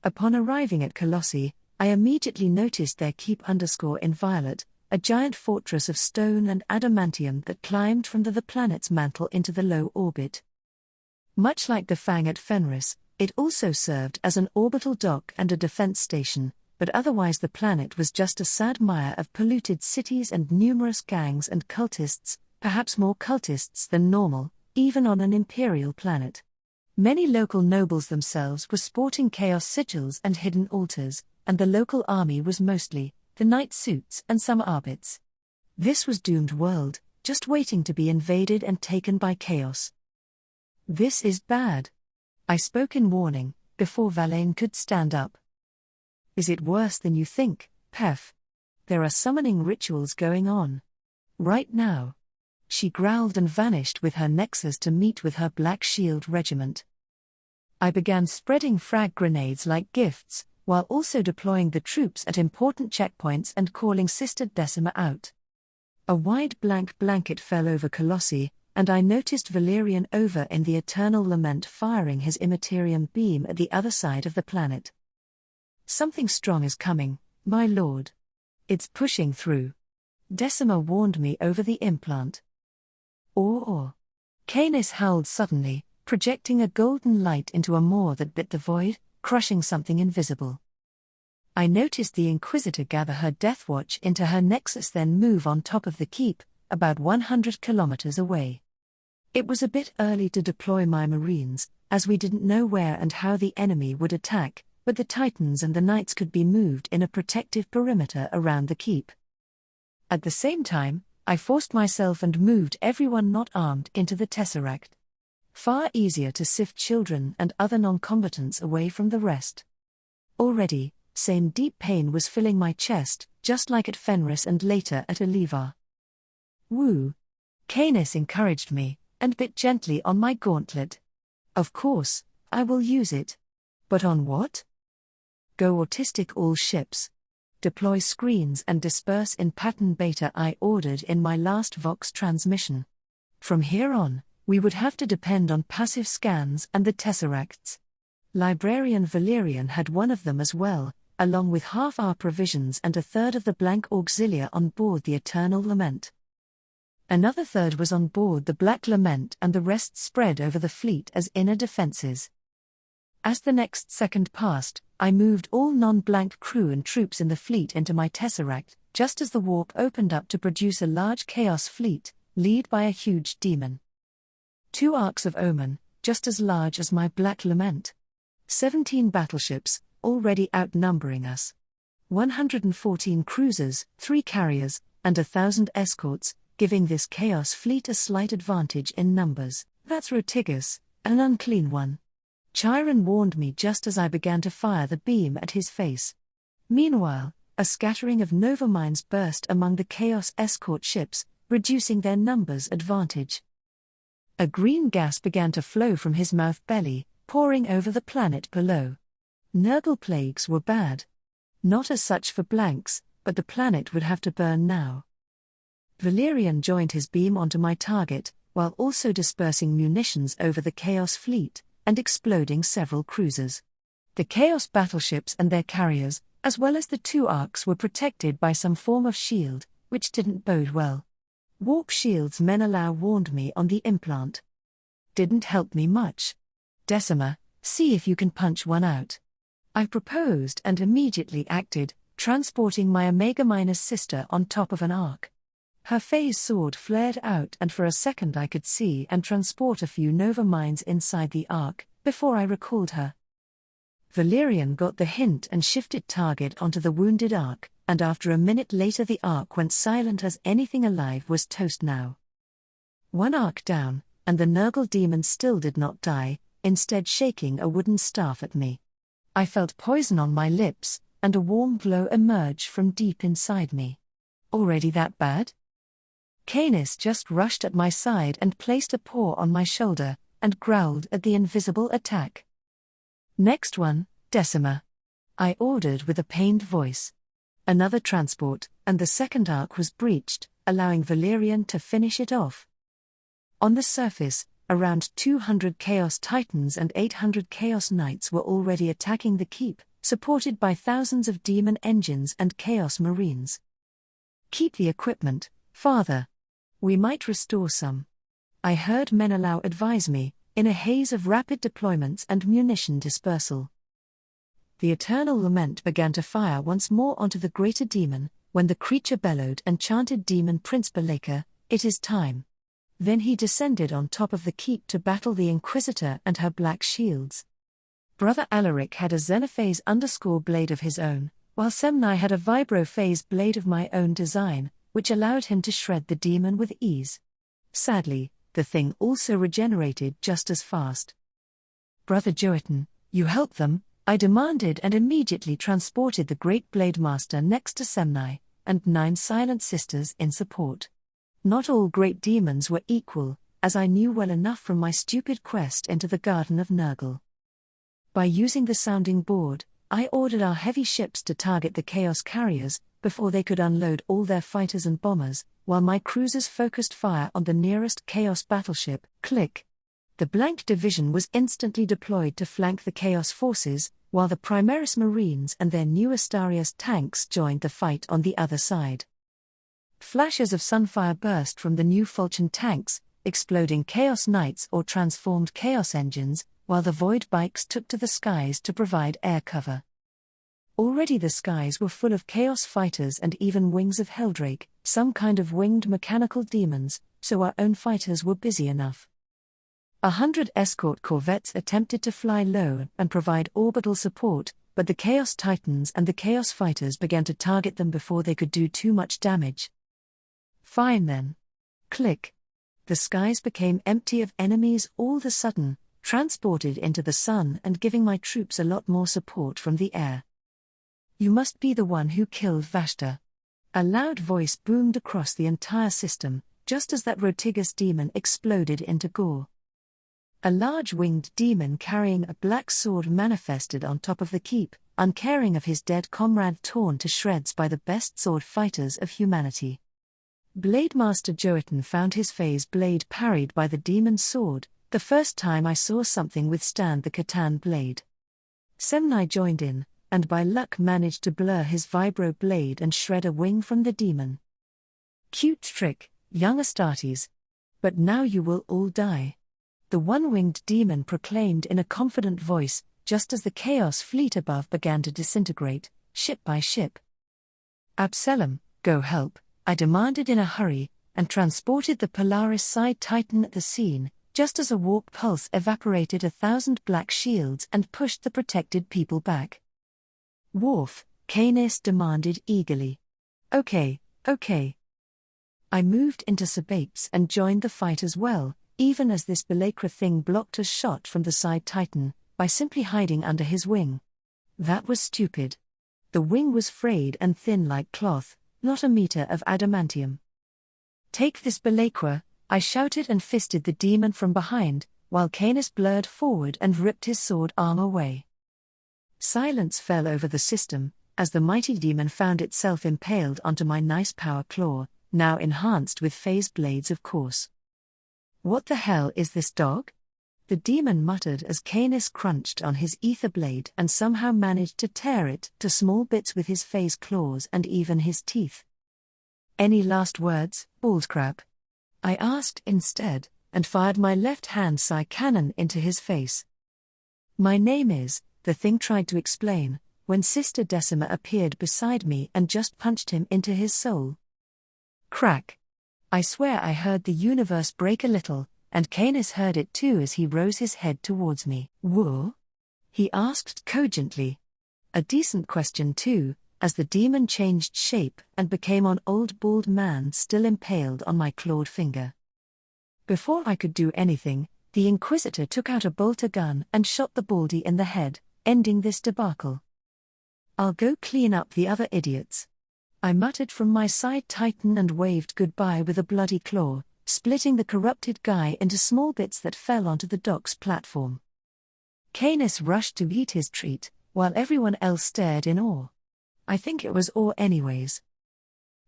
Upon arriving at Colossi, I immediately noticed their keep in violet, a giant fortress of stone and adamantium that climbed from the planet's mantle into the low orbit. Much like the Fang at Fenris, it also served as an orbital dock and a defense station, but otherwise the planet was just a sad mire of polluted cities and numerous gangs and cultists, perhaps more cultists than normal, even on an imperial planet. Many local nobles themselves were sporting chaos sigils and hidden altars, and the local army was mostly the knight suits and some arbits. This was doomed world, just waiting to be invaded and taken by chaos. This is bad. I spoke in warning, before Valaine could stand up. Is it worse than you think, Pef? There are summoning rituals going on. Right now. She growled and vanished with her nexus to meet with her Black Shield regiment. I began spreading frag grenades like gifts, while also deploying the troops at important checkpoints and calling Sister Decima out. A wide blank blanket fell over Colossi, and I noticed Valerian over in the Eternal Lament firing his Immaterium beam at the other side of the planet. Something strong is coming, my lord. It's pushing through. Decima warned me over the implant. Or. Canis howled suddenly, projecting a golden light into a maw that bit the void, crushing something invisible. I noticed the Inquisitor gather her Deathwatch into her nexus, then move on top of the keep, about 100 kilometers away. It was a bit early to deploy my Marines, as we didn't know where and how the enemy would attack, but the Titans and the Knights could be moved in a protective perimeter around the keep. At the same time, I forced myself and moved everyone not armed into the Tesseract. Far easier to sift children and other non-combatants away from the rest. Already, same deep pain was filling my chest, just like at Fenris and later at Elivar. Woo! Canis encouraged me, and bit gently on my gauntlet. Of course, I will use it. But on what? Go autistic all ships. Deploy screens and disperse in pattern beta I ordered in my last Vox transmission. From here on, we would have to depend on passive scans and the Tesseracts. Librarian Valerian had one of them as well, along with half our provisions and a third of the blank auxilia on board the Eternal Lament. Another third was on board the Black Lament and the rest spread over the fleet as inner defenses. As the next second passed, I moved all non-blank crew and troops in the fleet into my Tesseract, just as the warp opened up to produce a large Chaos fleet, led by a huge demon. 2 Arks of Omen, just as large as my Black Lament. 17 battleships, already outnumbering us. 114 cruisers, 3 carriers, and 1,000 escorts, giving this Chaos fleet a slight advantage in numbers. That's Rotigus, an unclean one. Chiron warned me just as I began to fire the beam at his face. Meanwhile, a scattering of Nova mines burst among the Chaos escort ships, reducing their numbers advantage. A green gas began to flow from his mouth belly, pouring over the planet below. Nurgle plagues were bad. Not as such for blanks, but the planet would have to burn now. Valerian joined his beam onto my target, while also dispersing munitions over the Chaos fleet, and exploding several cruisers. The Chaos battleships and their carriers, as well as the 2 Arks, were protected by some form of shield, which didn't bode well. Warp shields Menelaus warned me on the implant. Didn't help me much. Decima, see if you can punch one out. I proposed and immediately acted, transporting my Omega- sister on top of an Ark. Her phase sword flared out and for a second I could see and transport a few Nova mines inside the Ark, before I recalled her. Valerian got the hint and shifted target onto the wounded Ark, and after a minute later the Ark went silent as anything alive was toast now. 1 Ark down, and the Nurgle demon still did not die, instead shaking a wooden staff at me. I felt poison on my lips, and a warm glow emerge from deep inside me. Already that bad? Canis just rushed at my side and placed a paw on my shoulder, and growled at the invisible attack. Next one, Decima. I ordered with a pained voice. Another transport, and the second Ark was breached, allowing Valerian to finish it off. On the surface, around 200 Chaos Titans and 800 Chaos Knights were already attacking the keep, supported by thousands of demon engines and chaos marines. Keep the equipment, Father. We might restore some. I heard Menelaus advise me, in a haze of rapid deployments and munition dispersal. The eternal lament began to fire once more onto the greater demon, when the creature bellowed and chanted Demon Prince Belaka, "It is time." Then he descended on top of the keep to battle the Inquisitor and her black shields. Brother Alaric had a Xenophase blade of his own, while Semnai had a Vibrophase blade of my own design, which allowed him to shred the demon with ease. Sadly, the thing also regenerated just as fast. "Brother Joeton, you help them," I demanded, and immediately transported the Great Blade Master next to Semnai, and 9 Silent Sisters in support. Not all great demons were equal, as I knew well enough from my stupid quest into the Garden of Nurgle. By using the sounding board, I ordered our heavy ships to target the Chaos Carriers before they could unload all their fighters and bombers, while my cruisers focused fire on the nearest Chaos battleship, Click. The Blank Division was instantly deployed to flank the Chaos forces, while the Primaris Marines and their new Astarias tanks joined the fight on the other side. Flashes of sunfire burst from the new Falchion tanks, exploding Chaos Knights or transformed Chaos engines, while the Void Bikes took to the skies to provide air cover. Already the skies were full of Chaos fighters and even wings of Helldrake, some kind of winged mechanical demons, so our own fighters were busy enough. 100 escort corvettes attempted to fly low and provide orbital support, but the Chaos Titans and the Chaos fighters began to target them before they could do too much damage. Fine then. Click. The skies became empty of enemies all of a sudden, transported into the sun and giving my troops a lot more support from the air. "You must be the one who killed Vashta." A loud voice boomed across the entire system, just as that Rotigus demon exploded into gore. A large winged demon carrying a black sword manifested on top of the keep, uncaring of his dead comrade torn to shreds by the best sword fighters of humanity. Blademaster Joeton found his phase blade parried by the demon's sword, the first time I saw something withstand the Catan blade. Semnai joined in, and by luck managed to blur his vibro blade and shred a wing from the demon. "Cute trick, young Astartes. But now you will all die," the one-winged demon proclaimed in a confident voice, just as the Chaos fleet above began to disintegrate, ship by ship. "Absalom, go help," I demanded in a hurry, and transported the Polaris side Titan at the scene, just as a warp pulse evaporated 1,000 black shields and pushed the protected people back. "Worf," Canis demanded eagerly. Okay. I moved into Sabapes and joined the fight as well, even as this Belacra thing blocked a shot from the side Titan, by simply hiding under his wing. That was stupid. The wing was frayed and thin like cloth, not a meter of adamantium. "Take this Belacra," I shouted and fisted the demon from behind, while Canis blurred forward and ripped his sword arm away. Silence fell over the system, as the mighty demon found itself impaled onto my nice power claw, now enhanced with phase blades of course. "What the hell is this dog?" the demon muttered as Canis crunched on his ether blade and somehow managed to tear it to small bits with his phase claws and even his teeth. "Any last words, Baldcrab?" I asked instead, and fired my left-hand psi cannon into his face. "My name is," the thing tried to explain, when Sister Decima appeared beside me and just punched him into his soul. Crack. I swear I heard the universe break a little, and Canis heard it too as he rose his head towards me. "Whoa?" he asked cogently. A decent question too, as the demon changed shape and became an old bald man still impaled on my clawed finger. Before I could do anything, the Inquisitor took out a bolter gun and shot the baldy in the head, ending this debacle. "I'll go clean up the other idiots," I muttered from my side Titan and waved goodbye with a bloody claw, splitting the corrupted guy into small bits that fell onto the dock's platform. Canis rushed to eat his treat, while everyone else stared in awe. I think it was awe anyways.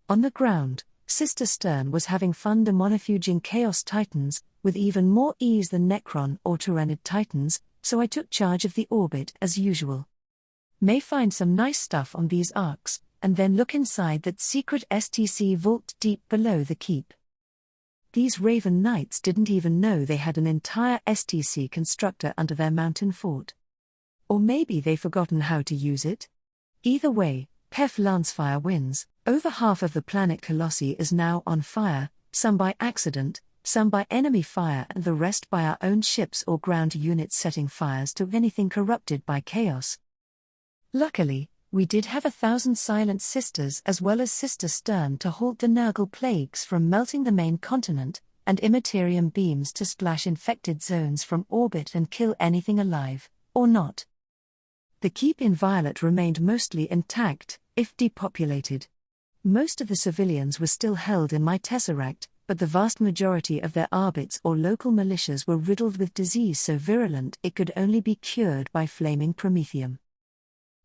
On the ground, Sister Stern was having fun demonifuging Chaos Titans, with even more ease than Necron or Tyrannid Titans, so I took charge of the orbit as usual. May find some nice stuff on these arcs, and then look inside that secret STC vault deep below the keep. These Raven Knights didn't even know they had an entire STC constructor under their mountain fort. Or maybe they've forgotten how to use it? Either way, Pef Lancefire wins. Over half of the planet Colossi is now on fire, some by accident, some by enemy fire, and the rest by our own ships or ground units setting fires to anything corrupted by chaos. Luckily, we did have 1,000 Silent Sisters as well as Sister Stern to halt the Nurgle plagues from melting the main continent, and Immaterium beams to splash infected zones from orbit and kill anything alive, or not. The keep in Violet remained mostly intact, if depopulated. Most of the civilians were still held in my Tesseract, but the vast majority of their arbits or local militias were riddled with disease so virulent it could only be cured by flaming promethium.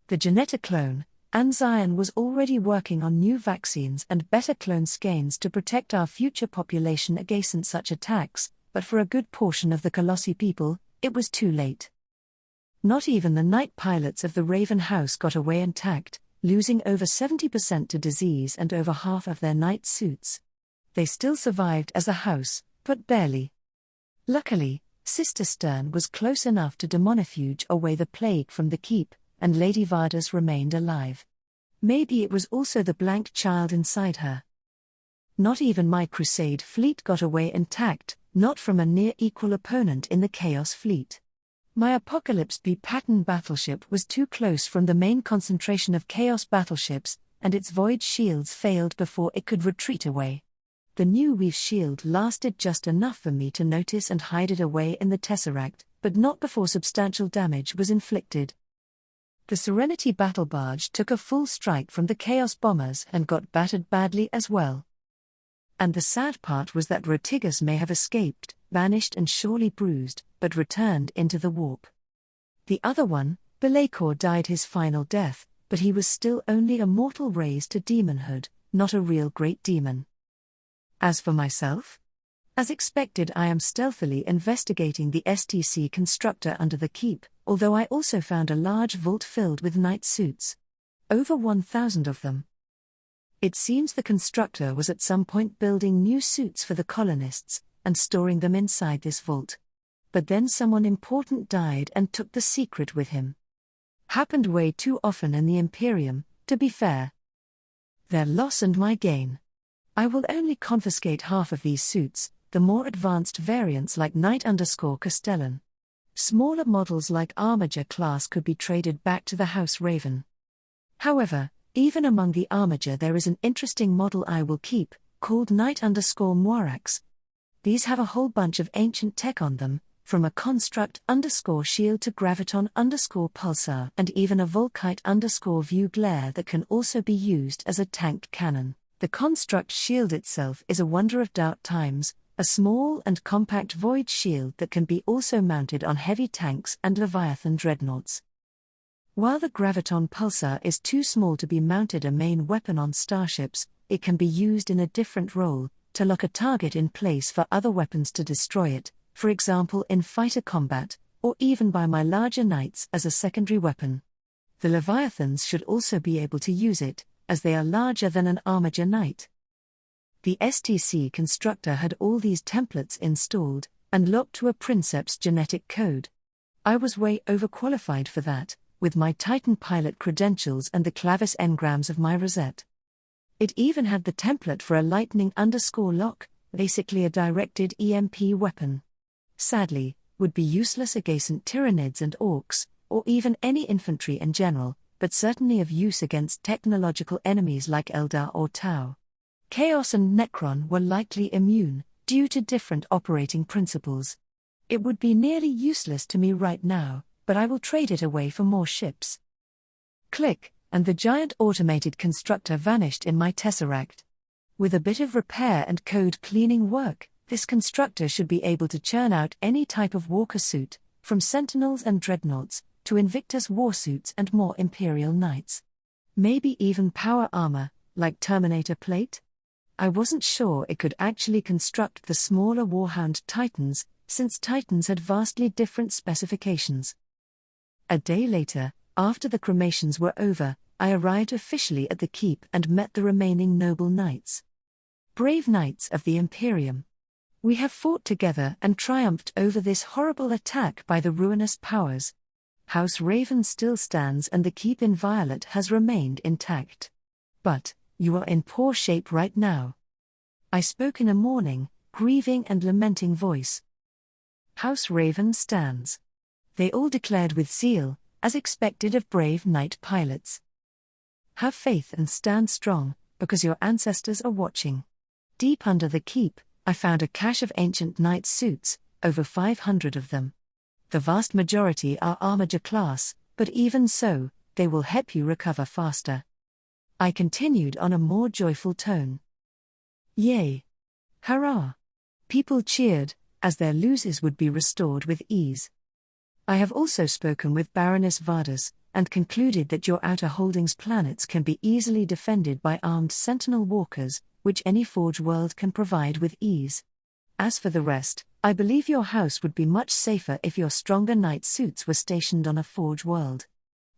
The Geneta clone, Anzion, was already working on new vaccines and better clone skeins to protect our future population against such attacks, but for a good portion of the Colossi people, it was too late. Not even the night pilots of the Raven House got away intact, losing over 70% to disease and over half of their night suits. They still survived as a house, but barely. Luckily, Sister Stern was close enough to demonifuge away the plague from the keep, and Lady Vardas remained alive. Maybe it was also the blank child inside her. Not even my Crusade fleet got away intact, not from a near-equal opponent in the Chaos fleet. My Apocalypse B pattern battleship was too close from the main concentration of Chaos battleships, and its void shields failed before it could retreat away. The new Weave shield lasted just enough for me to notice and hide it away in the Tesseract, but not before substantial damage was inflicted. The Serenity battle barge took a full strike from the Chaos bombers and got battered badly as well. And the sad part was that Rotigus may have escaped, vanished and surely bruised, but returned into the warp. The other one, Belacor, died his final death, but he was still only a mortal raised to demonhood, not a real great demon. As for myself? As expected, I am stealthily investigating the STC constructor under the keep, although I also found a large vault filled with night suits. Over 1,000 of them. It seems the constructor was at some point building new suits for the colonists, and storing them inside this vault. But then someone important died and took the secret with him. Happened way too often in the Imperium, to be fair. Their loss and my gain. I will only confiscate half of these suits, the more advanced variants like Knight_Castellan. Smaller models like Armiger class could be traded back to the House Raven. However, even among the Armiger there is an interesting model I will keep, called Knight_Moirax. These have a whole bunch of ancient tech on them, from a construct_shield to graviton_pulsar and even a Volkite_view glare that can also be used as a tank cannon. The construct shield itself is a wonder of dark times, a small and compact void shield that can be also mounted on heavy tanks and Leviathan dreadnoughts. While the graviton pulsar is too small to be mounted a main weapon on starships, it can be used in a different role, to lock a target in place for other weapons to destroy it, for example in fighter combat, or even by my larger knights as a secondary weapon. The Leviathans should also be able to use it, as they are larger than an Armiger knight. The STC constructor had all these templates installed, and locked to a Princeps genetic code. I was way overqualified for that, with my Titan pilot credentials and the Clavis engrams of my Rosette. It even had the template for a lightning_lock, basically a directed EMP weapon. Sadly, would be useless against Tyranids and Orcs, or even any infantry in general, but certainly of use against technological enemies like Eldar or Tau. Chaos and Necron were likely immune, due to different operating principles. It would be nearly useless to me right now, but I will trade it away for more ships. Click, and the giant automated constructor vanished in my Tesseract. With a bit of repair and code cleaning work, this constructor should be able to churn out any type of walker suit, from Sentinels and Dreadnoughts, to Invictus warsuits and more Imperial Knights. Maybe even power armor, like Terminator plate? I wasn't sure it could actually construct the smaller Warhound Titans, since Titans had vastly different specifications. A day later, After the cremations were over, I arrived officially at the keep and met the remaining noble knights. Brave knights of the Imperium. We have fought together and triumphed over this horrible attack by the ruinous powers. House Raven still stands and the keep inviolate has remained intact. But, you are in poor shape right now. I spoke in a mourning, grieving and lamenting voice. House Raven stands. They all declared with zeal, as expected of brave knight pilots. Have faith and stand strong, because your ancestors are watching. Deep under the keep, I found a cache of ancient knight suits, over 500 of them. The vast majority are armature class, but even so, they will help you recover faster. I continued on a more joyful tone. Yay! Hurrah! People cheered, as their losses would be restored with ease. I have also spoken with Baroness Vardas, and concluded that your outer holdings planets can be easily defended by armed sentinel walkers, which any Forge world can provide with ease. As for the rest, I believe your house would be much safer if your stronger knight suits were stationed on a Forge world.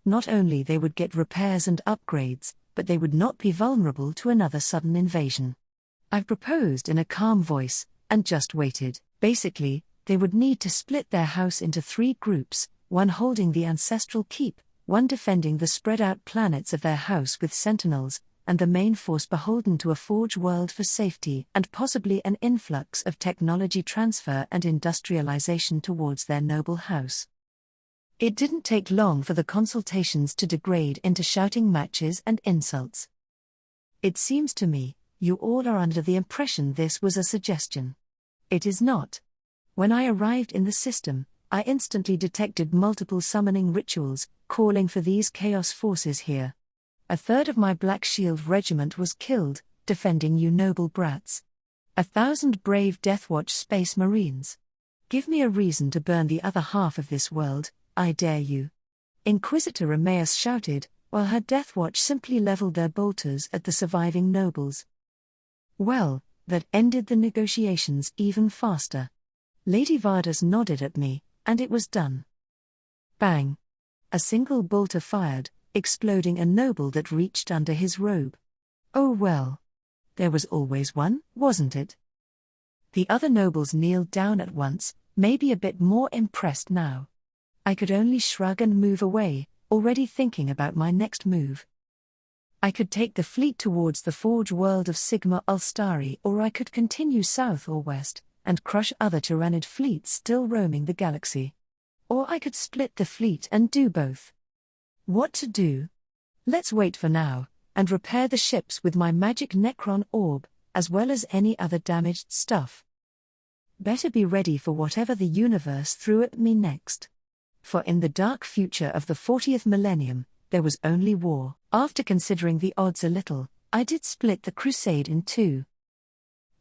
Not only they would get repairs and upgrades, but they would not be vulnerable to another sudden invasion. I've proposed in a calm voice, and just waited. Basically, they would need to split their house into 3 groups, one holding the ancestral keep, one defending the spread-out planets of their house with sentinels, and the main force beholden to a Forge world for safety and possibly an influx of technology transfer and industrialization towards their noble house. It didn't take long for the consultations to degrade into shouting matches and insults. It seems to me, you all are under the impression this was a suggestion. It is not. When I arrived in the system, I instantly detected multiple summoning rituals, calling for these chaos forces here. A third of my Black Shield regiment was killed, defending you noble brats. 1,000 brave Deathwatch Space Marines. Give me a reason to burn the other half of this world, I dare you. Inquisitor Emmaus shouted, while her Deathwatch simply leveled their bolters at the surviving nobles. Well, that ended the negotiations even faster. Lady Vardas nodded at me, and it was done. Bang! A single bolter fired, exploding a noble that reached under his robe. Oh well. There was always one, wasn't it? The other nobles kneeled down at once, maybe a bit more impressed now. I could only shrug and move away, already thinking about my next move. I could take the fleet towards the Forge world of Sigma Ulstari, or I could continue south or west, and crush other Tyrannid fleets still roaming the galaxy. Or I could split the fleet and do both. What to do? Let's wait for now, and repair the ships with my magic Necron orb, as well as any other damaged stuff. Better be ready for whatever the universe threw at me next. For in the dark future of the 40th millennium, there was only war. After considering the odds a little, I did split the crusade in 2.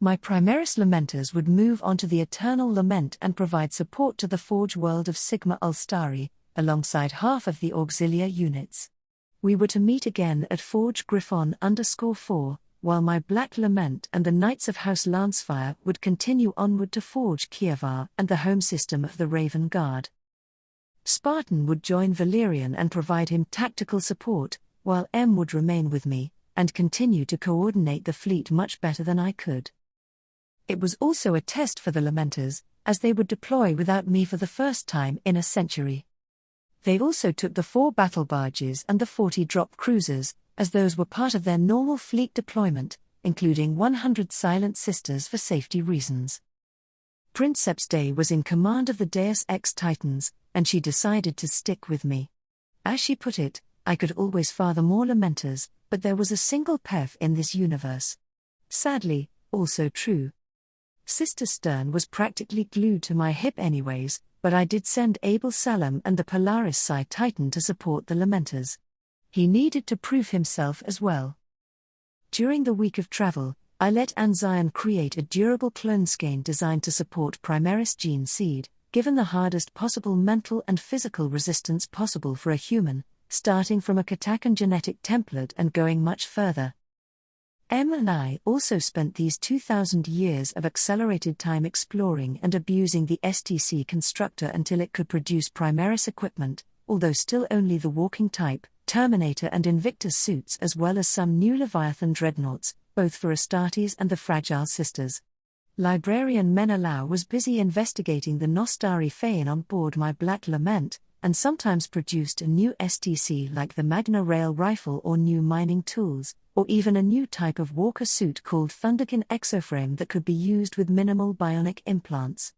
My Primaris Lamenters would move on to the Eternal Lament and provide support to the Forge world of Sigma Ulstari, alongside half of the Auxilia units. We were to meet again at Forge Griffon _4, while my Black Lament and the Knights of House Lancefire would continue onward to Forge Kievar and the home system of the Raven Guard. Spartan would join Valerian and provide him tactical support, while M would remain with me, and continue to coordinate the fleet much better than I could. It was also a test for the Lamenters, as they would deploy without me for the first time in a century. They also took the 4 battle barges and the 40 drop cruisers, as those were part of their normal fleet deployment, including 100 Silent Sisters for safety reasons. Princeps Day was in command of the Deus Ex Titans, and she decided to stick with me. As she put it, I could always father more Lamenters, but there was a single Pef in this universe. Sadly, also true. Sister Stern was practically glued to my hip anyways, but I did send Abel Salam and the Polaris Psi Titan to support the Lamenters. He needed to prove himself as well. During the week of travel, I let Anzion create a durable clone skein designed to support Primaris gene seed, given the hardest possible mental and physical resistance possible for a human, starting from a Katakan genetic template and going much further. M and I also spent these 2,000 years of accelerated time exploring and abusing the STC constructor until it could produce Primaris equipment, although still only the walking type, Terminator and Invictus suits, as well as some new Leviathan dreadnoughts, both for Astartes and the Fragile Sisters. Librarian Menelaus was busy investigating the Nostari Fane on board my Black Lament, and sometimes produced a new STC like the Magna Rail rifle or new mining tools, or even a new type of walker suit called Thunderkin Exoframe that could be used with minimal bionic implants.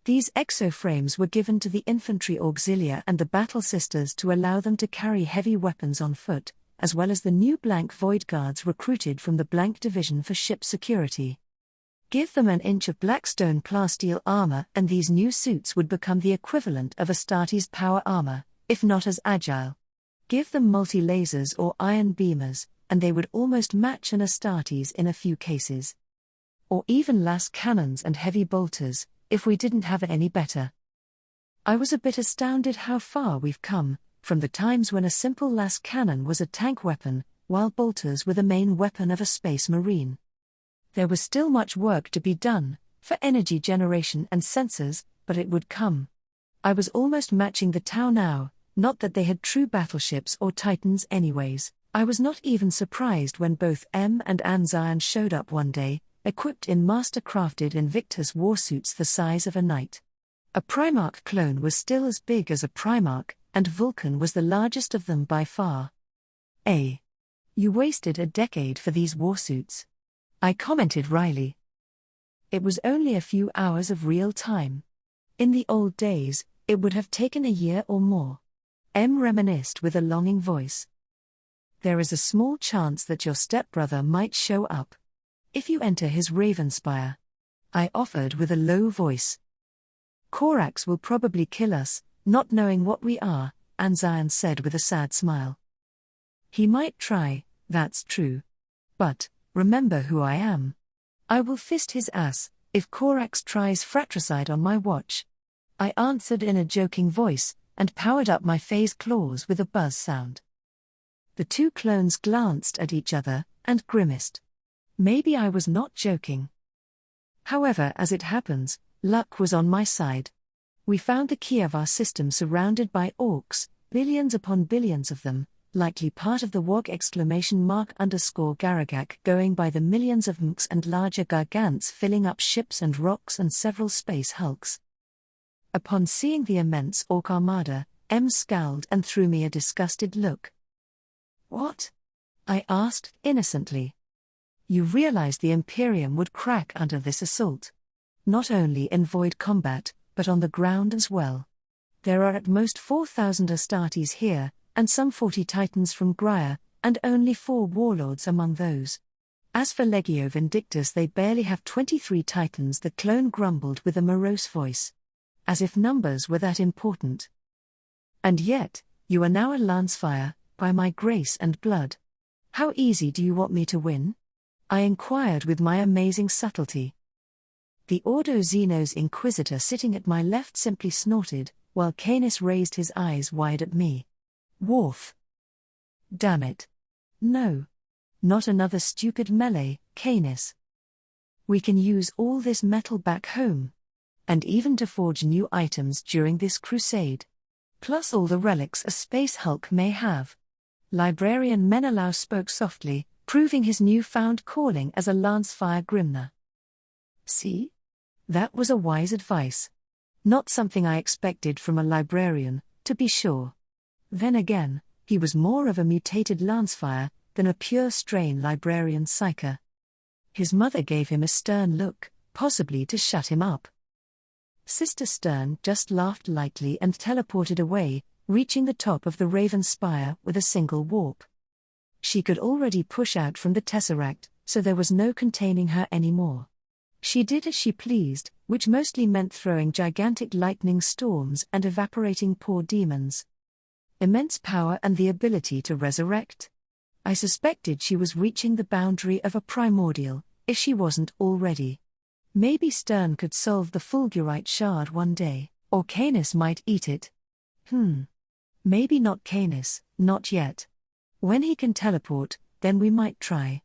These exoframes were given to the infantry auxilia and the battle sisters to allow them to carry heavy weapons on foot, as well as the new Blank Void Guards recruited from the Blank Division for ship security. Give them an inch of Blackstone plasteel armor and these new suits would become the equivalent of Astartes power armor, if not as agile. Give them multi-lasers or iron beamers, and they would almost match an Astartes in a few cases. Or even las cannons and heavy bolters, if we didn't have it any better. I was a bit astounded how far we've come, from the times when a simple las cannon was a tank weapon, while bolters were the main weapon of a space marine. There was still much work to be done, for energy generation and sensors, but it would come. I was almost matching the Tau now, not that they had true battleships or Titans anyways. I was not even surprised when both M and Anzian showed up one day, equipped in master-crafted Invictus warsuits the size of a knight. A Primarch clone was still as big as a Primarch, and Vulcan was the largest of them by far. You wasted a decade for these warsuits, I commented wryly. It was only a few hours of real time. In the old days, it would have taken a year or more. M reminisced with a longing voice. There is a small chance that your stepbrother might show up. If you enter his Ravenspire, I offered with a low voice. Corax will probably kill us, not knowing what we are, Anzian said with a sad smile. He might try, that's true. But, remember who I am. I will fist his ass, if Corax tries fratricide on my watch. I answered in a joking voice, and powered up my phase claws with a buzz sound. The two clones glanced at each other, and grimaced. Maybe I was not joking. However, as it happens, luck was on my side. We found the key of our system surrounded by orcs, billions upon billions of them, likely part of the WOG !Garagak going by the millions of mks and larger gargants filling up ships and rocks and several space hulks. Upon seeing the immense orc armada, M scowled and threw me a disgusted look. What? I asked, innocently. You realize the Imperium would crack under this assault. Not only in void combat, but on the ground as well. There are at most 4,000 Astartes here, and some 40 Titans from Graia, and only 4 warlords among those. As for Legio Vindictus, they barely have 23 Titans, the clone grumbled with a morose voice. As if numbers were that important. And yet, you are now a Lancefire, by my grace and blood. How easy do you want me to win? I inquired with my amazing subtlety. The Ordo Xenos Inquisitor sitting at my left simply snorted, while Canis raised his eyes wide at me. Worf. Damn it. No. Not another stupid melee, Canis. We can use all this metal back home. And even to forge new items during this crusade. Plus all the relics a space hulk may have. Librarian Menelaus spoke softly, proving his newfound calling as a Lancefire Grimner. See? That was a wise advice. Not something I expected from a librarian, to be sure. Then again, he was more of a mutated Lancefire than a pure strain librarian psyker. His mother gave him a stern look, possibly to shut him up. Sister Stern just laughed lightly and teleported away, reaching the top of the Raven Spire with a single warp. She could already push out from the Tesseract, so there was no containing her anymore. She did as she pleased, which mostly meant throwing gigantic lightning storms and evaporating poor demons. Immense power and the ability to resurrect. I suspected she was reaching the boundary of a primordial, if she wasn't already. Maybe Stern could solve the Fulgurite shard one day, or Canis might eat it. Maybe not Canis, not yet. When he can teleport, then we might try.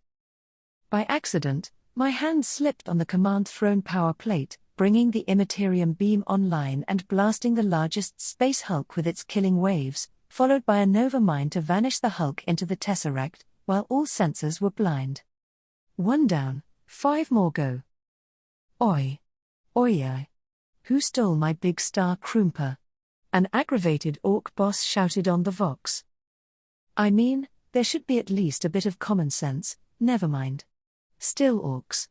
By accident, my hand slipped on the command throne power plate, bringing the Immaterium beam online and blasting the largest space Hulk with its killing waves, followed by a Nova Mine to vanish the Hulk into the Tesseract, while all sensors were blind. 1 down, 5 more go. Oi! Oi! Who stole my big star Kroompa? An aggravated orc boss shouted on the Vox. I mean, there should be at least a bit of common sense, never mind. Still orcs.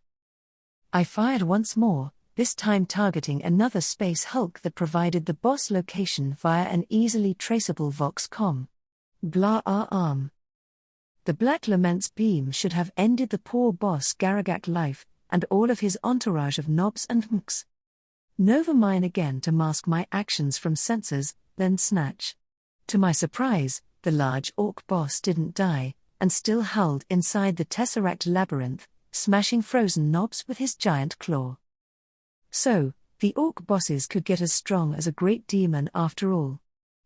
I fired once more, this time targeting another space Hulk that provided the boss location via an easily traceable Vox comm. Blah arm. The Black Lament's beam should have ended the poor boss Garagak life, and all of his entourage of knobs and mks. Nova Mine again to mask my actions from sensors, then snatch. To my surprise, the large orc boss didn't die, and still howled inside the Tesseract labyrinth, smashing frozen knobs with his giant claw. So, the orc bosses could get as strong as a great demon after all.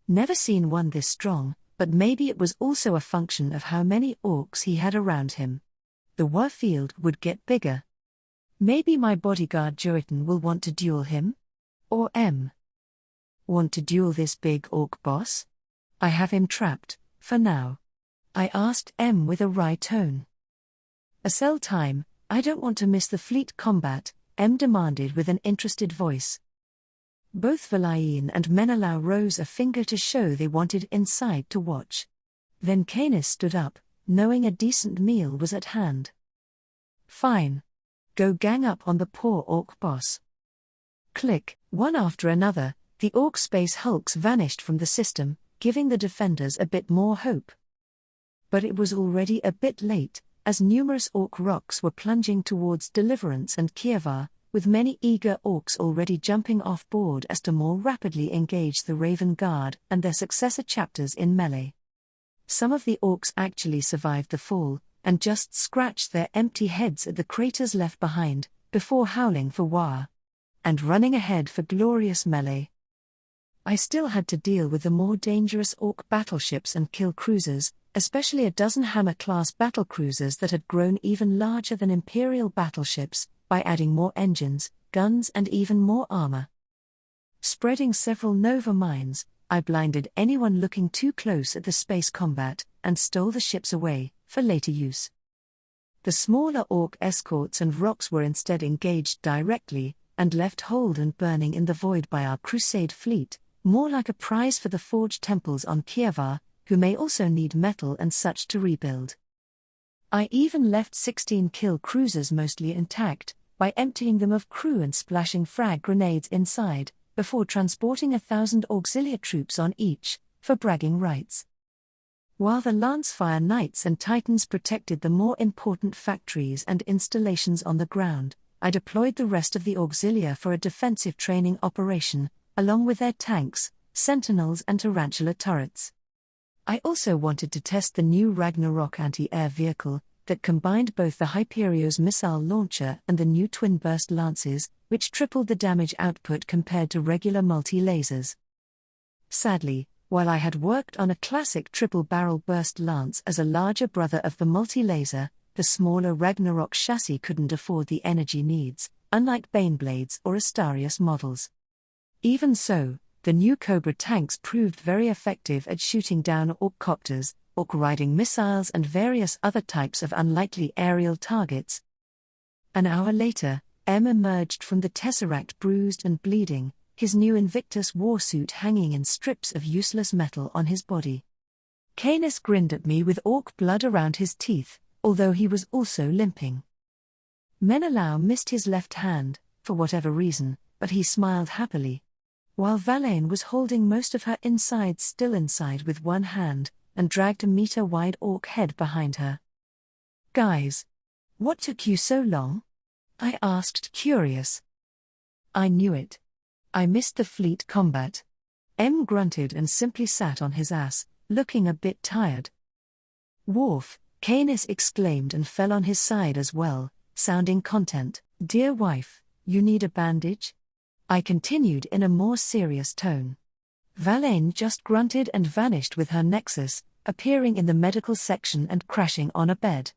Never seen one this strong, but maybe it was also a function of how many orcs he had around him. The warfield would get bigger. Maybe my bodyguard Joetin will want to duel him? Or want to duel this big orc boss? I have him trapped, for now. I asked with a wry tone. A cell time, I don't want to miss the fleet combat, demanded with an interested voice. Both Valaine and Menelaus rose a finger to show they wanted inside to watch. Then Canis stood up, knowing a decent meal was at hand. Fine. Go gang up on the poor orc boss. Click, one after another, the orc space hulks vanished from the system, giving the defenders a bit more hope. But it was already a bit late, as numerous orc rocks were plunging towards Deliverance and Kievar, with many eager orcs already jumping off board as to more rapidly engage the Raven Guard and their successor chapters in melee. Some of the orcs actually survived the fall, and just scratched their empty heads at the craters left behind, before howling for war. And running ahead for glorious melee. I still had to deal with the more dangerous orc battleships and kill cruisers, especially a dozen Hammer-class battlecruisers that had grown even larger than Imperial battleships, by adding more engines, guns and even more armor. Spreading several Nova mines, I blinded anyone looking too close at the space combat, and stole the ships away, for later use. The smaller orc escorts and rocks were instead engaged directly, and left hold and burning in the void by our crusade fleet, more like a prize for the forged temples on Kievar, who may also need metal and such to rebuild. I even left 16 kill cruisers mostly intact, by emptying them of crew and splashing frag grenades inside, before transporting 1,000 auxiliary troops on each, for bragging rights. While the Lancefire Knights and Titans protected the more important factories and installations on the ground, I deployed the rest of the auxilia for a defensive training operation, along with their tanks, sentinels and tarantula turrets. I also wanted to test the new Ragnarok anti-air vehicle, that combined both the Hyperio's missile launcher and the new twin-burst lances, which tripled the damage output compared to regular multi-lasers. Sadly, while I had worked on a classic triple-barrel burst lance as a larger brother of the multi-laser, the smaller Ragnarok chassis couldn't afford the energy needs, unlike Baneblades or Astarius models. Even so, the new Cobra tanks proved very effective at shooting down orc-copters, orc-riding missiles and various other types of unlikely aerial targets. An hour later, emerged from the Tesseract bruised and bleeding, his new Invictus warsuit hanging in strips of useless metal on his body. Canis grinned at me with orc blood around his teeth, although he was also limping. Menelaus missed his left hand, for whatever reason, but he smiled happily. While Valaine was holding most of her insides still inside with one hand, and dragged a meter-wide orc head behind her. Guys, what took you so long? I asked, curious. I knew it. I missed the fleet combat. Grunted and simply sat on his ass, looking a bit tired. Worf, Canis exclaimed and fell on his side as well, sounding content. Dear wife, you need a bandage? I continued in a more serious tone. Valaine just grunted and vanished with her nexus, appearing in the medical section and crashing on a bed.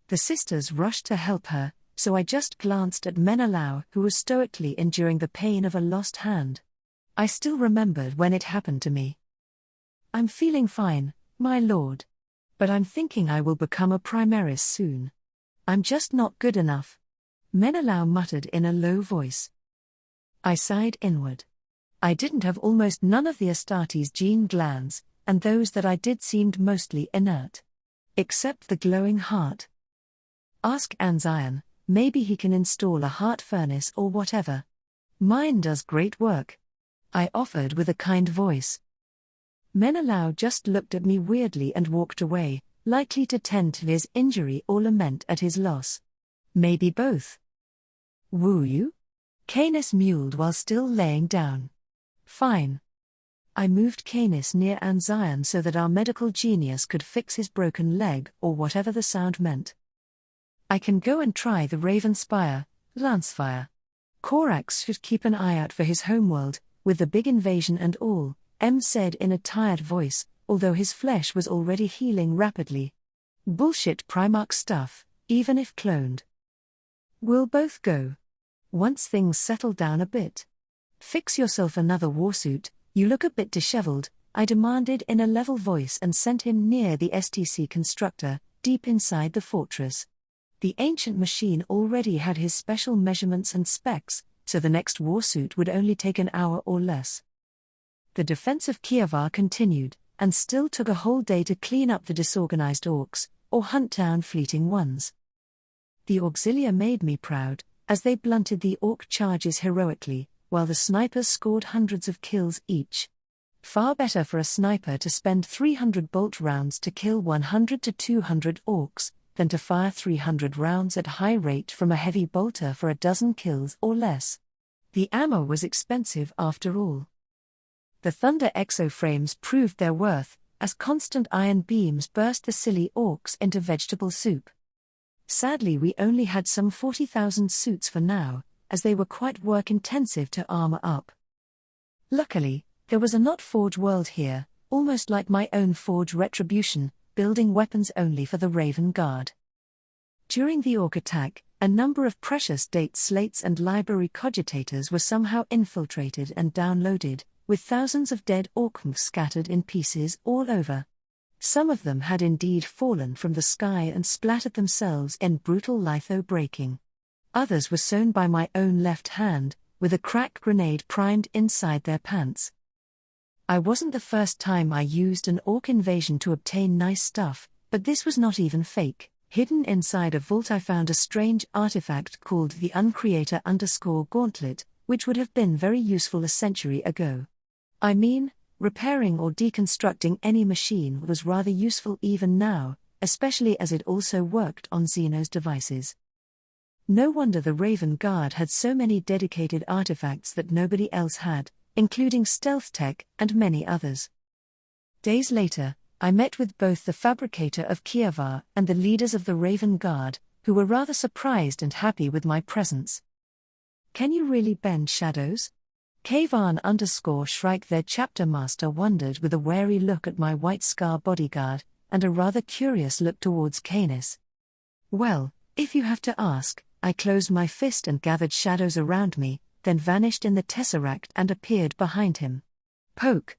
The sisters rushed to help her, so I just glanced at Menelao, who was stoically enduring the pain of a lost hand. I still remembered when it happened to me. "I'm feeling fine, my lord. But I'm thinking I will become a primaris soon. I'm just not good enough," Menelao muttered in a low voice. I sighed inward. I didn't have almost none of the Astartes gene glands, and those that I did seemed mostly inert. Except the glowing heart. "Ask Anzian, maybe he can install a heart furnace or whatever. Mine does great work," I offered with a kind voice. Menelao just looked at me weirdly and walked away, likely to tend to his injury or lament at his loss. Maybe both. "Woo you?" Canis mewed while still laying down. "Fine." I moved Canis near Anzian so that our medical genius could fix his broken leg or whatever the sound meant. "I can go and try the Raven Spire, Lancefire. Corax should keep an eye out for his homeworld, with the big invasion and all," M said in a tired voice, although his flesh was already healing rapidly. "Bullshit Primarch stuff, even if cloned." "We'll both go. Once things settle down a bit. Fix yourself another warsuit, you look a bit disheveled," I demanded in a level voice and sent him near the STC constructor, deep inside the fortress. The ancient machine already had his special measurements and specs, so the next warsuit would only take an hour or less. The defense of Kievar continued, and still took a whole day to clean up the disorganized orcs, or hunt down fleeting ones. The auxilia made me proud, as they blunted the orc charges heroically, while the snipers scored hundreds of kills each. Far better for a sniper to spend 300 bolt rounds to kill 100 to 200 orcs, than to fire 300 rounds at high rate from a heavy bolter for a dozen kills or less. The ammo was expensive after all. The Thunder exoframes proved their worth, as constant iron beams burst the silly orcs into vegetable soup. Sadly, we only had some 40,000 suits for now, as they were quite work-intensive to armor up. Luckily, there was a not Forge world here, almost like my own Forge Retribution, building weapons only for the Raven Guard. During the orc attack, a number of precious date slates and library cogitators were somehow infiltrated and downloaded, with thousands of dead orcs scattered in pieces all over. Some of them had indeed fallen from the sky and splattered themselves in brutal litho-breaking. Others were sewn by my own left hand, with a crack grenade primed inside their pants. I wasn't the first time I used an orc invasion to obtain nice stuff, but this was not even fake. Hidden inside a vault I found a strange artifact called the Uncreator_Gauntlet, which would have been very useful a century ago. I mean, repairing or deconstructing any machine was rather useful even now, especially as it also worked on Xeno's devices. No wonder the Raven Guard had so many dedicated artifacts that nobody else had, including stealth tech and many others. Days later, I met with both the fabricator of Kievar and the leaders of the Raven Guard, who were rather surprised and happy with my presence. "Can you really bend shadows?" Kavan_Shrike, their chapter master, wondered with a wary look at my white scar bodyguard, and a rather curious look towards Canis. "Well, if you have to ask," I closed my fist and gathered shadows around me, then vanished in the tesseract and appeared behind him. "Poke."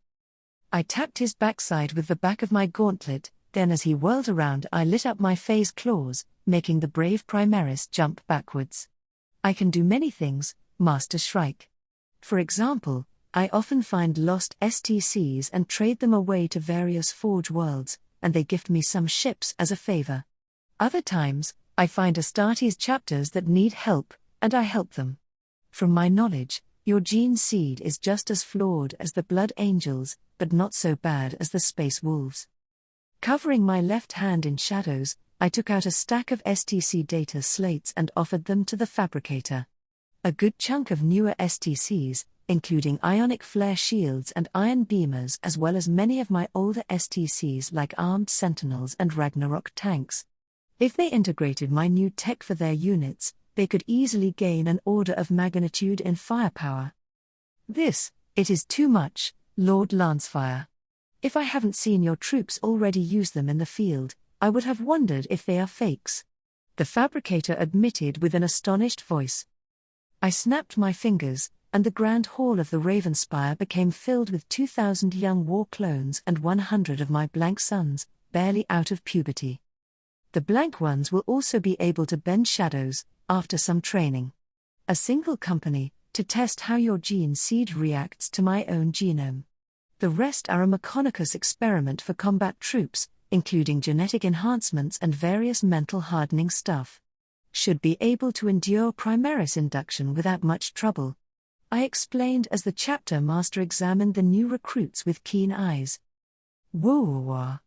I tapped his backside with the back of my gauntlet, then as he whirled around I lit up my phase claws, making the brave Primaris jump backwards. "I can do many things, Master Shrike. For example, I often find lost STCs and trade them away to various Forge worlds, and they gift me some ships as a favor. Other times, I find Astartes chapters that need help, and I help them. From my knowledge, your gene seed is just as flawed as the Blood Angels, but not so bad as the Space Wolves." Covering my left hand in shadows, I took out a stack of STC data slates and offered them to the fabricator. A good chunk of newer STCs, including ionic flare shields and iron beamers, as well as many of my older STCs like armed sentinels and Ragnarok tanks. If they integrated my new tech for their units, they could easily gain an order of magnitude in firepower. It is too much, Lord Lancefire. If I haven't seen your troops already use them in the field, I would have wondered if they are fakes. the fabricator admitted with an astonished voice. I snapped my fingers, and the grand hall of the Ravenspire became filled with 2,000 young war clones and 100 of my blank sons, barely out of puberty. The blank ones will also be able to bend shadows, after some training. A single company, to test how your gene seed reacts to my own genome. The rest are a mechanicus experiment for combat troops, including genetic enhancements and various mental hardening stuff. Should be able to endure Primaris induction without much trouble. I explained as the chapter master examined the new recruits with keen eyes. Whoa!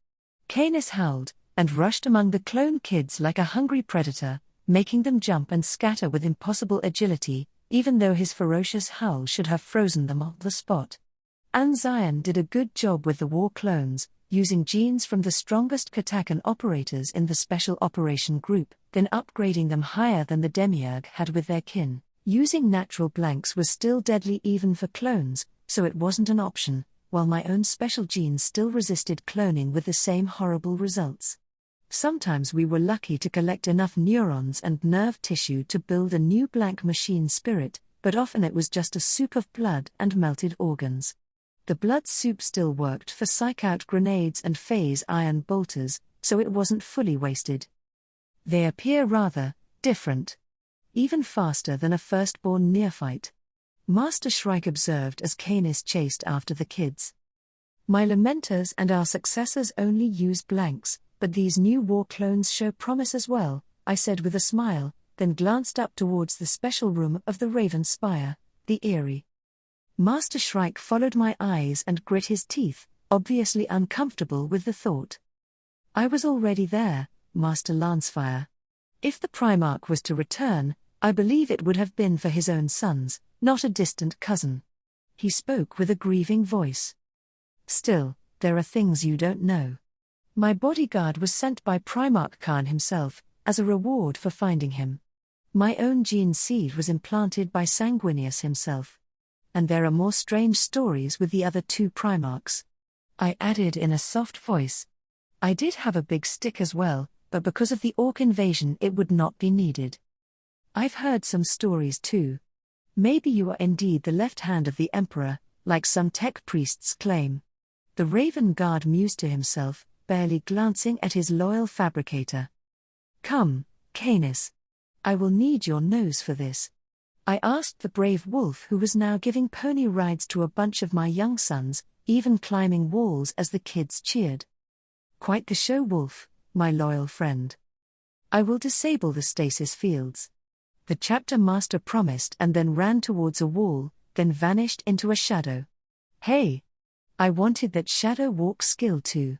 Canis howled, and rushed among the clone kids like a hungry predator, making them jump and scatter with impossible agility, even though his ferocious howl should have frozen them on the spot. Anzian did a good job with the war clones, using genes from the strongest Katakan operators in the Special Operation Group, then upgrading them higher than the Demiurge had with their kin. Using natural blanks was still deadly even for clones, so it wasn't an option, while my own special genes still resisted cloning with the same horrible results. Sometimes we were lucky to collect enough neurons and nerve tissue to build a new blank machine spirit, but often it was just a soup of blood and melted organs. The blood soup still worked for psych-out grenades and phase iron bolters, so it wasn't fully wasted. They appear rather different. Even faster than a firstborn neophyte. Master Shrike observed as Canis chased after the kids. My lamenters and our successors only use blanks, but these new war clones show promise as well, I said with a smile, then glanced up towards the special room of the Ravenspire, the Eyrie. Master Shrike followed my eyes and grit his teeth, obviously uncomfortable with the thought. I was already there, Master Lancefire. If the Primarch was to return, I believe it would have been for his own sons, not a distant cousin. He spoke with a grieving voice. Still, there are things you don't know. My bodyguard was sent by Primarch Khan himself, as a reward for finding him. My own gene seed was implanted by Sanguinius himself. And there are more strange stories with the other two Primarchs. I added in a soft voice. I did have a big stick as well, but because of the Orc invasion it would not be needed. I've heard some stories too. Maybe you are indeed the left hand of the Emperor, like some tech priests claim. The Raven Guard mused to himself, barely glancing at his loyal fabricator. Come, Canis. I will need your nose for this. I asked the brave wolf who was now giving pony rides to a bunch of my young sons, even climbing walls as the kids cheered. Quite the show, Wolf, my loyal friend. I will disable the stasis fields. The chapter master promised and then ran towards a wall, then vanished into a shadow. Hey! I wanted that shadow walk skill too.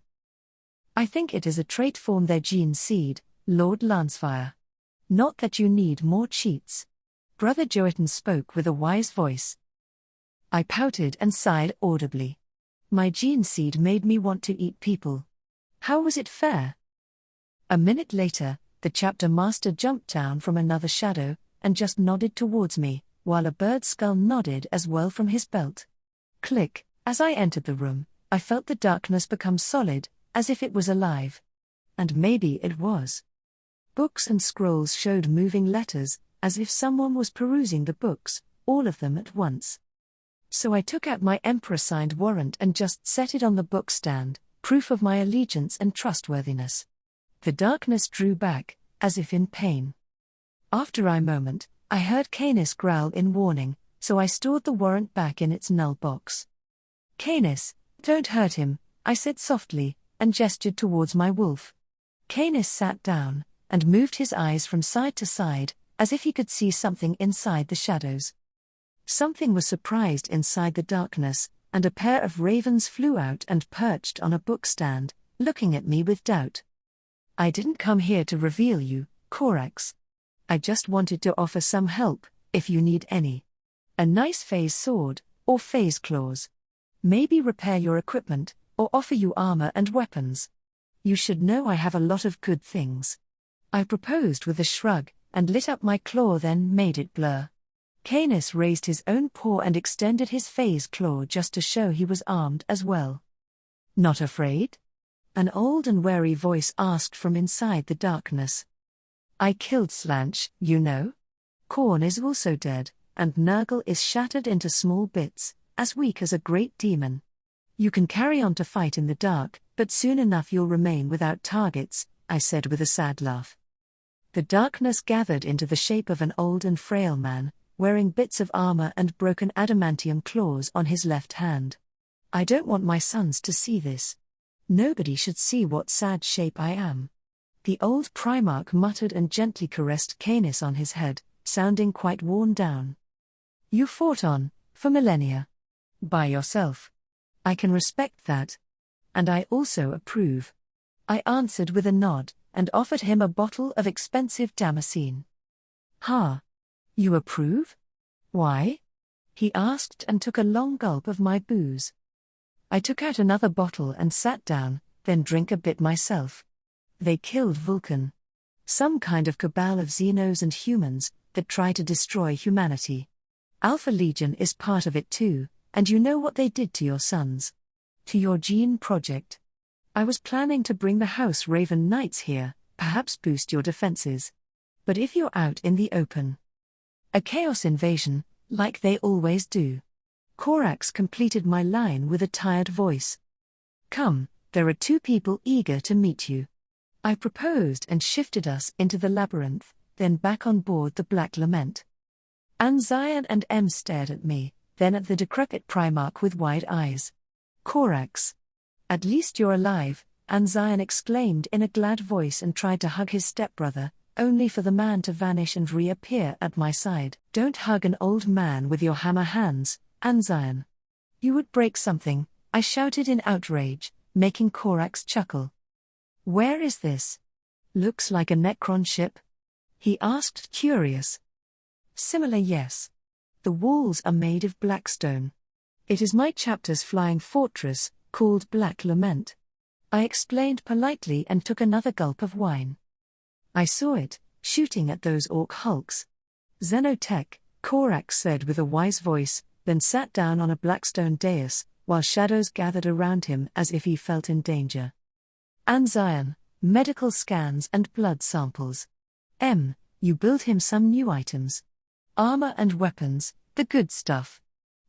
I think it is a trait from their gene seed, Lord Lancefire. Not that you need more cheats. Brother Joeton spoke with a wise voice. I pouted and sighed audibly. My gene seed made me want to eat people. How was it fair? A minute later, the chapter master jumped down from another shadow, and just nodded towards me, while a bird's skull nodded as well from his belt. Click, as I entered the room, I felt the darkness become solid, as if it was alive. And maybe it was. Books and scrolls showed moving letters, as if someone was perusing the books, all of them at once. So I took out my Emperor-signed warrant and just set it on the bookstand, proof of my allegiance and trustworthiness. The darkness drew back, as if in pain. After a moment, I heard Canis growl in warning, so I stored the warrant back in its null box. Canis, don't hurt him, I said softly, and gestured towards my wolf. Canis sat down, and moved his eyes from side to side, as if he could see something inside the shadows. Something was surprised inside the darkness, and a pair of ravens flew out and perched on a bookstand, looking at me with doubt. I didn't come here to reveal you, Corax. I just wanted to offer some help, if you need any. A nice phase sword, or phase claws. Maybe repair your equipment, or offer you armor and weapons. You should know I have a lot of good things. I proposed with a shrug, and lit up my claw, then made it blur. Canis raised his own paw and extended his phase claw just to show he was armed as well. Not afraid? An old and wary voice asked from inside the darkness. I killed Slanch, you know. Korn is also dead, and Nurgle is shattered into small bits, as weak as a great demon. You can carry on to fight in the dark, but soon enough you'll remain without targets, I said with a sad laugh. The darkness gathered into the shape of an old and frail man, wearing bits of armor and broken adamantium claws on his left hand. I don't want my sons to see this. Nobody should see what sad shape I am. The old Primarch muttered and gently caressed Canis on his head, sounding quite worn down. You fought on, for millennia. By yourself. I can respect that. And I also approve. I answered with a nod, and offered him a bottle of expensive Damascene. Ha! You approve? Why? He asked and took a long gulp of my booze. I took out another bottle and sat down, then drank a bit myself. They killed Vulcan. Some kind of cabal of Xenos and humans that try to destroy humanity. Alpha Legion is part of it too, and you know what they did to your sons. To your gene project. I was planning to bring the House Raven Knights here, perhaps boost your defenses. But if you're out in the open. A chaos invasion, like they always do. Corax completed my line with a tired voice. Come, there are 2 people eager to meet you. I proposed and shifted us into the labyrinth, then back on board the Black Lament. Anzian and M stared at me, then at the decrepit Primarch with wide eyes. Corax. At least you're alive, Anzian exclaimed in a glad voice and tried to hug his stepbrother, only for the man to vanish and reappear at my side. Don't hug an old man with your hammer hands, Anzian. You would break something, I shouted in outrage, making Corax chuckle. Where is this? Looks like a Necron ship? He asked, curious. Similar, yes. The walls are made of black stone. It is my chapter's flying fortress, called Black Lament. I explained politely and took another gulp of wine. I saw it, shooting at those orc hulks. Xenotech, Corax said with a wise voice, then sat down on a blackstone dais, while shadows gathered around him as if he felt in danger. Anzian, medical scans and blood samples. M, you build him some new items. Armor and weapons, the good stuff.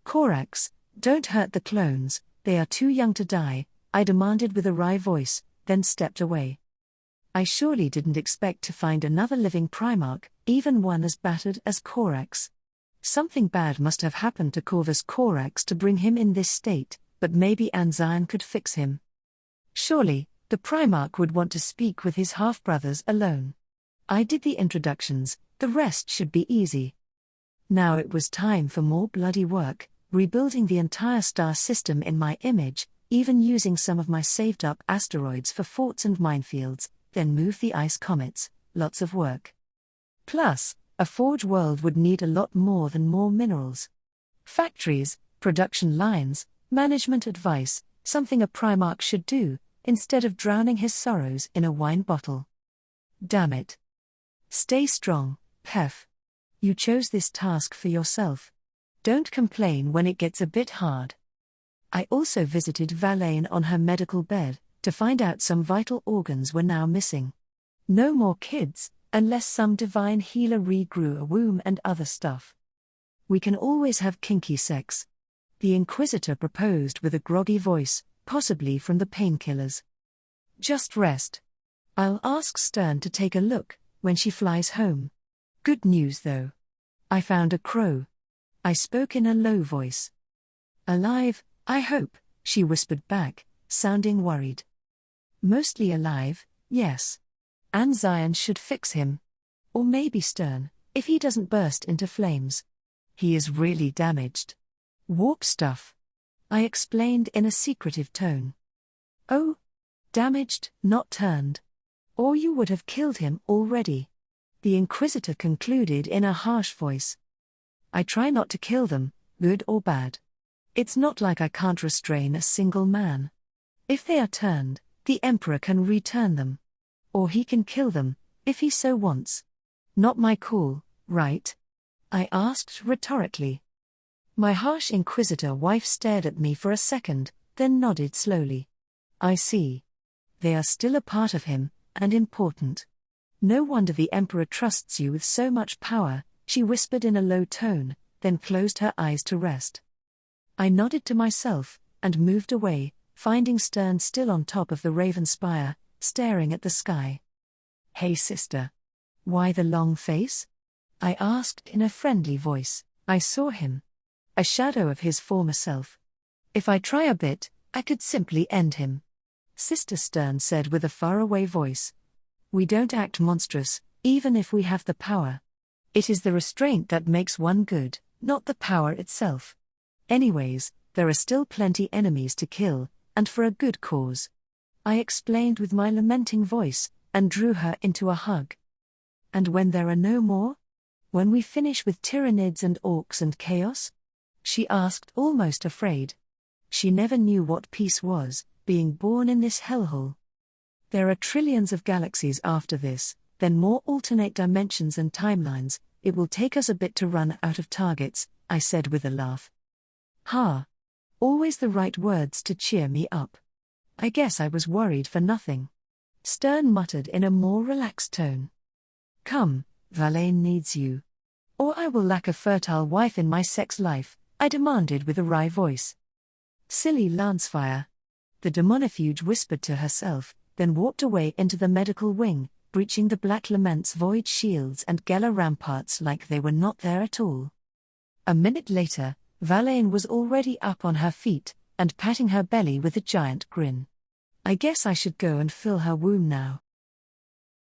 Corax, don't hurt the clones, they are too young to die, I demanded with a wry voice, then stepped away. I surely didn't expect to find another living Primarch, even one as battered as Corax. Something bad must have happened to Corvus Corax to bring him in this state, but maybe Anzian could fix him. Surely, the Primarch would want to speak with his half-brothers alone. I did the introductions, the rest should be easy. Now it was time for more bloody work, rebuilding the entire star system in my image, even using some of my saved-up asteroids for forts and minefields, then move the ice comets, lots of work. Plus, a forge world would need a lot more than more minerals. Factories, production lines, management advice, something a Primarch should do, instead of drowning his sorrows in a wine bottle. Damn it. Stay strong, Pef. You chose this task for yourself. Don't complain when it gets a bit hard. I also visited Valaine on her medical bed, to find out some vital organs were now missing. No more kids, unless some divine healer regrew a womb and other stuff. We can always have kinky sex. The Inquisitor proposed with a groggy voice, possibly from the painkillers. Just rest. I'll ask Stern to take a look, when she flies home. Good news though. I found a crow. I spoke in a low voice. Alive, I hope, she whispered back, sounding worried. Mostly alive, yes. Anzian should fix him. Or maybe Stern, if he doesn't burst into flames. He is really damaged. Warp stuff. I explained in a secretive tone. Oh? Damaged, not turned. Or you would have killed him already. The Inquisitor concluded in a harsh voice. I try not to kill them, good or bad. It's not like I can't restrain a single man. If they are turned, the Emperor can return them. Or he can kill them, if he so wants. Not my call, right? I asked rhetorically. My harsh Inquisitor wife stared at me for a second, then nodded slowly. I see. They are still a part of him, and important. No wonder the Emperor trusts you with so much power, she whispered in a low tone, then closed her eyes to rest. I nodded to myself, and moved away, finding Stern still on top of the Raven Spire, staring at the sky. "Hey sister. Why the long face?" I asked in a friendly voice. I saw him. A shadow of his former self. If I try a bit, I could simply end him. Sister Stern said with a faraway voice. We don't act monstrous, even if we have the power. It is the restraint that makes one good, not the power itself. Anyways, there are still plenty enemies to kill, and for a good cause. I explained with my lamenting voice, and drew her into a hug. And when there are no more? When we finish with Tyranids and Orcs and chaos? She asked, almost afraid. She never knew what peace was, being born in this hellhole. There are trillions of galaxies after this, then more alternate dimensions and timelines. It will take us a bit to run out of targets, I said with a laugh. Ha! Always the right words to cheer me up. I guess I was worried for nothing. Stern muttered in a more relaxed tone. Come, Valane needs you. Or I will lack a fertile wife in my sex life, I demanded with a wry voice. Silly Lancefire. The demonifuge whispered to herself, then walked away into the medical wing, breaching the Black Lament's void shields and Geller ramparts like they were not there at all. A minute later, Valane was already up on her feet, and patting her belly with a giant grin. I guess I should go and fill her womb now.